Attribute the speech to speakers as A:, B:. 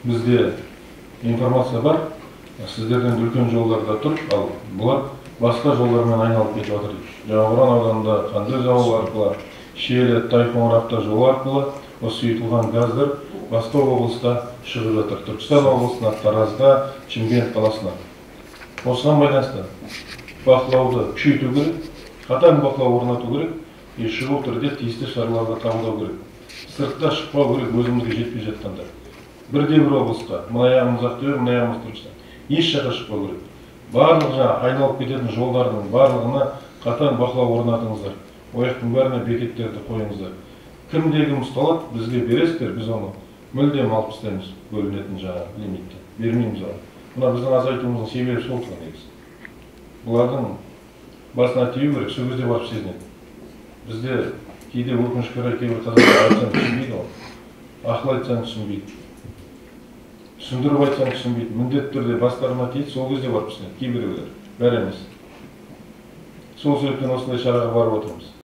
A: Бізде информация бар, сіздерден үлкен жолдарда тұр, ал бұлар басқа жолдармен айналып кетіп жатыр. Жаңақорған ауданында Қандөз ауылы арқылы, Шиелі, Тайқоңыр жолы арқылы осы сұйытылған газдар басқа облыста шығып жатыр. Түркістан облысына, Таразға, Шымкент қаласына. Осыған байланысты бақылауды күшейту керек, қатаң бақылау орнату керек, шұғыл түрде тиісті шараларды қабылдау керек. Сыртқа шықпау керек өзімізге жетпей жатқанда. Бірде-бір облысқа, мына аяғымыз Ақтөбе, мына аяғымыз Түркістан. Еш жаққа шықпау керек. Барлық айналып кететін жолдардың барлығына қатаң бақылау орнатыңыздар. Ояқтың бәріне бекеттерді қойыңыздар. Кімде-кім ұсталады, бізге бересіздер, біз оны мүлдем алып тастаймыз, бөлінетін лимитті. Бермейміз оны. Мына біздің азайтуымыздың себебі сол тұғын негізі. Бұлардың басына тию керек, сол кезде барып сезінеді. Бізде кейде өкінішке орай кейбір қазақтар айтсаң түсінбейді ол. Ақыл айтсаң түсінбейді. Түсіндіріп айтсаң түсінбейді. Міндетті түрде бастарына тиеді, сол кезде барып түсінеді. Кейбіреулер, бәрі емес. Сол себептен осындай шараға барып отырмыз.